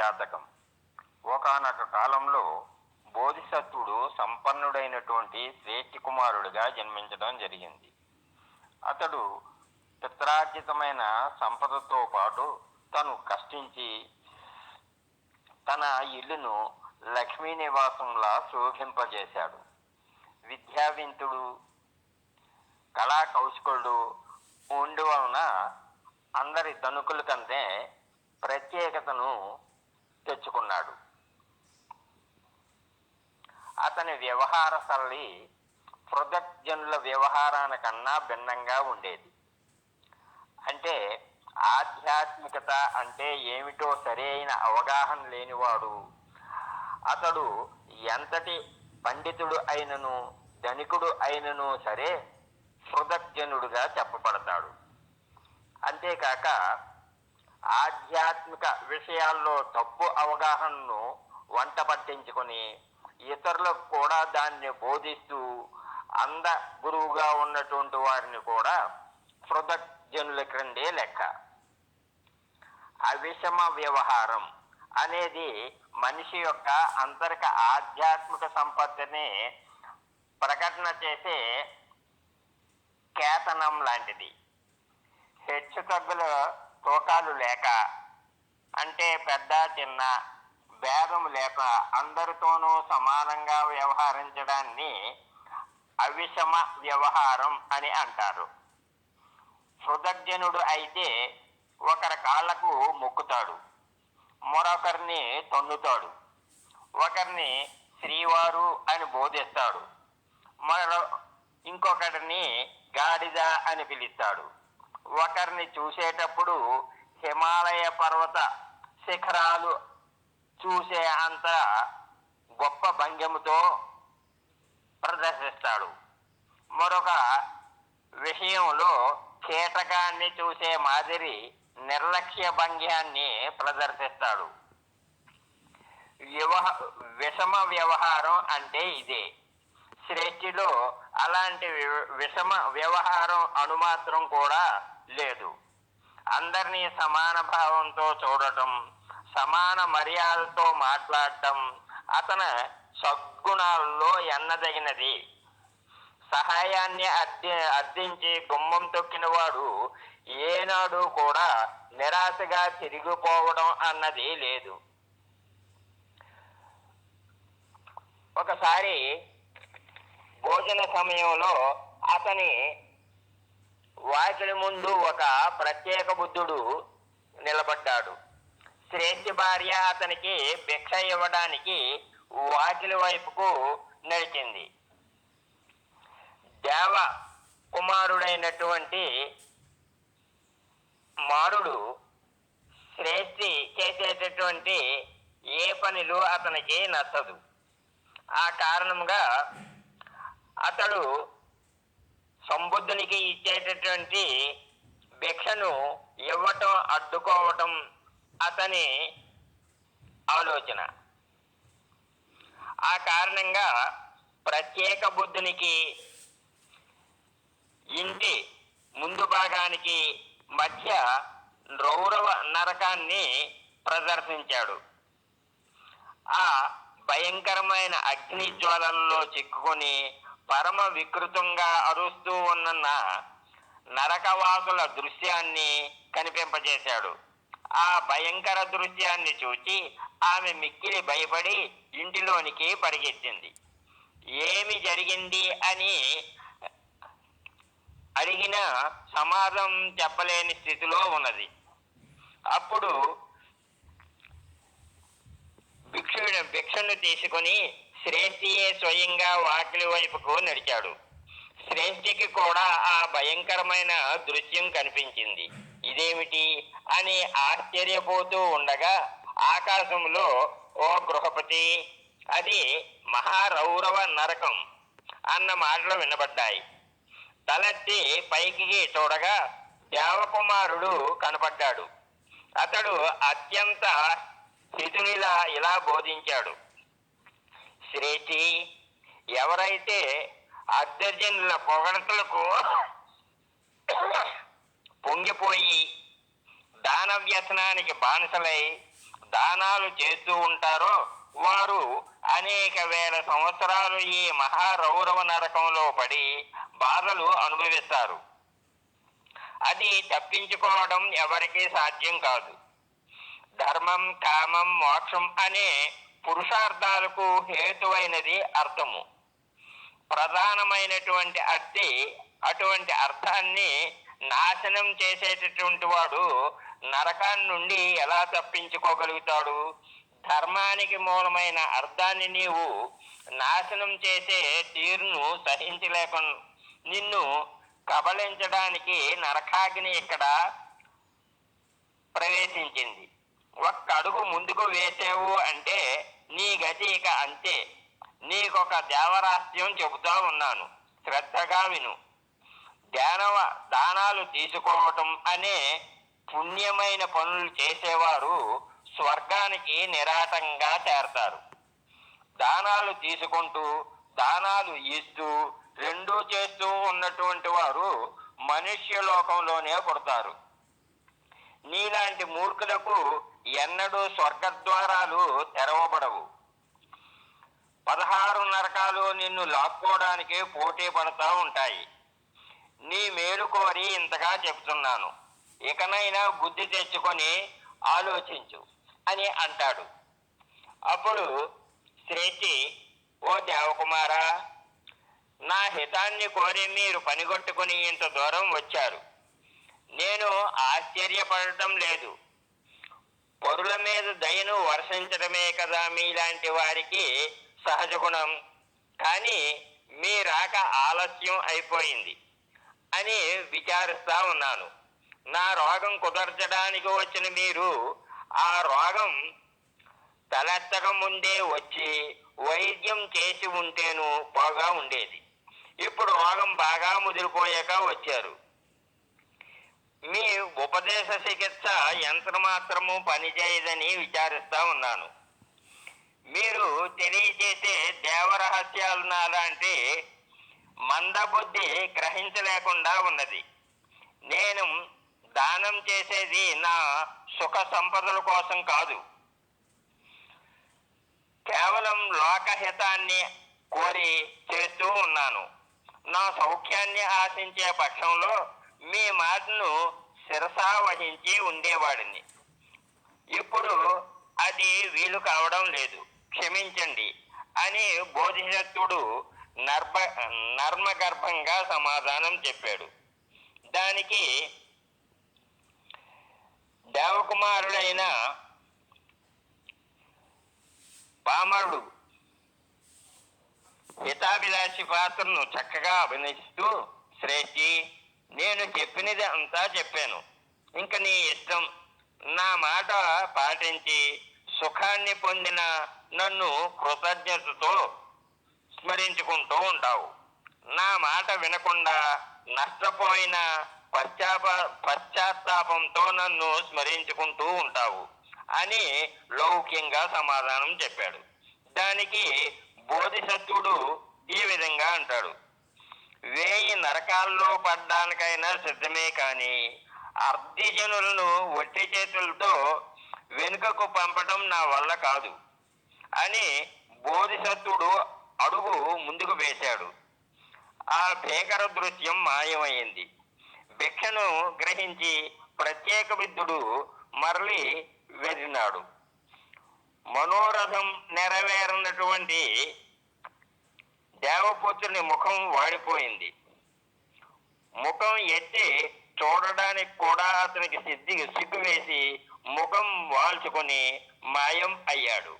జాతకం. ఒకానొక కాలంలో బోధిసత్వుడు సంపన్నుడైనటువంటి శ్రేష్ఠి కుమారుడిగా జన్మించడం జరిగింది. అతడు పిత్రార్జితమైన సంపదతో పాటు తను కష్టించి తన ఇల్లును లక్ష్మీ నివాసంలా శోభింపజేశాడు. విద్యావంతుడు, కళా కౌశకుడు ఉండి వలన అందరి ధనుకుల కంటే ప్రత్యేకతను తెచ్చుకున్నాడు. అతని వ్యవహార సరళి పృథగ్జనుల వ్యవహారానికన్నా భిన్నంగా ఉండేది. అంటే ఆధ్యాత్మికత అంటే ఏమిటో సరైన అవగాహన లేనివాడు. అతడు ఎంతటి పండితుడు అయినను ధనికుడు అయినను సరే పృథగ్జనుడుగా చెప్పబడతాడు. అంతేకాక ఆధ్యాత్మిక విషయాల్లో తప్పు అవగాహనను వంట పట్టించుకొని ఇతరులకు కూడా దాన్ని బోధిస్తూ అంద గురువుగా ఉన్నటువంటి వారిని కూడా పృథగ్జనుల క్రిందే లెక్క. అవిషమ వ్యవహారం అనేది మనిషి యొక్క అంతరిక ఆధ్యాత్మిక సంపత్తిని ప్రకటన చేసే కేతనం లాంటిది. హెచ్చు తగ్గుల తూకాలు లేక, అంటే పెద్ద చిన్న భేదం లేక అందరితోనూ సమానంగా వ్యవహరించడాన్ని అవిషమ వ్యవహారం అని అంటారు. పృథగ్జనుడు అయితే ఒకరి కాళ్లకు మొక్కుతాడు, మరొకరిని తన్నుతాడు, ఒకరిని శ్రీవారు అని బోధిస్తాడు, ఇంకొకరిని గాడిద అని పిలుస్తాడు. ఒకరిని చూసేటప్పుడు హిమాలయ పర్వత శిఖరాలు చూసే అంత గొప్ప భంగిమతో ప్రదర్శిస్తాడు. మరొక విషయంలో కీటకాన్ని చూసే మాదిరి నిర్లక్ష్య భంగ్యాన్ని ప్రదర్శిస్తాడు. విషమ వ్యవహారం అంటే ఇదే. శ్రేష్ఠిలో అలాంటి విషమ వ్యవహారం అణుమాత్రం కూడా లేదు. అందరినీ సమాన భావంతో చూడటం, సమాన మర్యాదతో మాట్లాడటం అతని సద్గుణాల్లో ఎన్నదగినది. సహాయాన్ని అర్థించి గుమ్మం తొక్కిన వాడు ఏనాడు కూడా నిరాశగా తిరిగిపోవడం అన్నది లేదు. ఒకసారి భోజన సమయంలో అతని వాకిలి ముందు ఒక ప్రత్యేక బుద్ధుడు నిలబడ్డాడు. శ్రేష్ఠి భార్య అతనికి భిక్ష ఇవ్వడానికి వాకిలి వైపుకు నడిచింది. దేవ కుమారుడైనటువంటి మారుడు శ్రేష్ఠి చేసేటటువంటి ఏ పనులు అతనికి నచ్చదు. ఆ కారణంగా అతడు సంబుద్ధునికి ఇచ్చేటటువంటి భిక్షను ఇవ్వటం అడ్డుకోవటం అతని ఆలోచన. ఆ కారణంగా ప్రత్యేక బుద్ధునికి ఇంటి ముందు భాగానికి మధ్య రౌరవ నరకాన్ని ప్రదర్శించాడు. ఆ భయంకరమైన అగ్ని జ్వాలల్లో చిక్కుకొని పరమ వికృతంగా అరుస్తూ ఉన్న నరకవాసుల దృశ్యాన్ని కనిపింపజేశాడు. ఆ భయంకర దృశ్యాన్ని చూచి ఆమె మిక్కిలి భయపడి ఇంటిలోనికి పరిగెత్తింది. ఏమి జరిగింది అని అడిగిన సమాధానం చెప్పలేని స్థితిలో ఉన్నది. అప్పుడు భిక్షను తీసుకుని శ్రేష్ఠియే స్వయంగా వాకిలి వైపుకు నడిచాడు. శ్రేష్ఠికి కూడా ఆ భయంకరమైన దృశ్యం కనిపించింది. ఇదేమిటి అని ఆశ్చర్యపోతూ ఉండగా ఆకాశంలో ఓ గృహపతి, అది మహారౌరవ నరకం అన్న మాటలు వినబడ్డాయి. తలెత్తి పైకి చూడగా దేవకుమారుడు కనపడ్డాడు. అతడు అత్యంత శిథునిలా ఇలా బోధించాడు. శ్రేష్ఠి, ఎవరైతే అర్ధజనుల పొగడతలకు పొంగిపోయి దాన వ్యసనానికి బానిసలై దానాలు చేస్తూ ఉంటారో వారు అనేక వేల సంవత్సరాలు ఈ మహారౌరవ నరకంలో పడి బాధలు అనుభవిస్తారు. అది తప్పించుకోవడం ఎవరికీ సాధ్యం కాదు. ధర్మం, కామం, మోక్షం అనే పురుషార్థాలకు హేతువైనది అర్థము. ప్రధానమైనటువంటి అటువంటి అర్థాన్ని నాశనం చేసేటటువంటి వాడు నరకాన్ని నుండి ఎలా తప్పించుకోగలుగుతాడు? ధర్మానికి మూలమైన అర్థాన్ని నీవు నాశనం చేసే తీరును సహించలేక నిన్ను కబళించడానికి నరకాగ్ని ఇక్కడ ప్రవేశించింది. ఒక్క అడుగు ముందుకు వేసావు అంటే నీ గతి ఇక అంతే. నీకొక దేవరహస్యం చెబుతా ఉన్నాను, శ్రద్ధగా విను. దానాలు తీసుకోవటం అనే పుణ్యమైన పనులు చేసేవారు స్వర్గానికి నిరాటంగా చేరతారు. దానాలు తీసుకుంటూ దానాలు ఇస్తూ రెండూ చేస్తూ ఉన్నటువంటి వారు మనుష్య లోకంలోనే పుడతారు. నీలాంటి మూర్ఖులకు ఎన్నడూ స్వర్గద్వారాలు తెరవబడవు. 16 నరకాలు నిన్ను లాక్కోవడానికి పోటీ పడుతూ ఉంటాయి. నీ మేలు కోరి ఇంతగా చెప్తున్నాను, ఇకనైనా బుద్ధి తెచ్చుకొని ఆలోచించు అని అంటాడు. అప్పుడు శ్రేష్ఠి, ఓ దేవకుమారా, నా హితాన్ని కోరి మీరు పనిగొట్టుకుని ఇంత దూరం వచ్చారు. నేను ఆశ్చర్యపడటం లేదు. పరుల మీద దయను వర్షించడమే కదా మీలాంటి వారికి సహజ గుణం. కానీ మీ రాక ఆలస్యం అయిపోయింది అని విచారిస్తా ఉన్నాను. నా రోగం కుదర్చడానికి వచ్చిన మీరు ఆ రోగం తలెత్తక ముందే వచ్చి వైద్యం చేసి ఉంటేను బాగా ఉండేది. ఇప్పుడు రోగం బాగా ముదిరిపోయాక వచ్చారు. మీ ఉపదేశ చికిత్స యంత్రమాత్రము పనిచేయదని విచారిస్తా ఉన్నాను. మీరు తెలియజేసే దేవరహస్యాలు నాలాంటి మందబుద్ధి గ్రహించలేకుండా ఉన్నది. నేను దానం చేసేది నా సుఖ సంపదల కోసం కాదు, కేవలం లోకహితాన్ని కోరి చేస్తూ ఉన్నాను. నా సౌఖ్యాన్ని ఆశించే పక్షంలో మీ మాటను శిరసా వహించి ఉండేవాడిని. ఇప్పుడు అది వీలు కావడం లేదు, క్షమించండి అని బోధిసత్వుడు నర్మగర్భంగా సమాధానం చెప్పాడు. దానికి దేవకుమారుడైన పామరుడు హితాభిలాషి పాత్రను చక్కగా అభినయిస్తూ, శ్రేష్ఠి, నేను చెప్పినది అంతా చెప్పాను, ఇంక నీ ఇష్టం. నా మాట పాటించి సుఖాన్ని పొందిన నన్ను కృతజ్ఞతతో స్మరించుకుంటూ ఉంటావు. నా మాట వినకుండా నష్టపోయిన పశ్చాత్తాపంతో నన్ను స్మరించుకుంటూ ఉంటావు అని లౌక్యంగా సమాధానం చెప్పాడు. దానికి బోధిసత్వుడు ఈ విధంగా అంటాడు, 1000 నరకాల్లో పడ్డానికైనా సిద్ధమే కానీ అర్ధిజనులను ఒట్టి చేతులతో వెనుకకు పంపటం నా వల్ల కాదు అని బోధిసత్వుడు అడుగు ముందుకు వేశాడు. ఆ భీకర దృశ్యం మాయమైంది. భిక్షను గ్రహించి ప్రత్యేక విద్యుడు మరలి వెళ్ళినాడు. మనోరథం నెరవేరినటువంటి దేవపుత్రుని ముఖం వాడిపోయింది. ముఖం ఎత్తి చూడడానికి కూడా అతనికి సిగ్గు వేసి ముఖం వాల్చుకొని మాయం అయ్యాడు.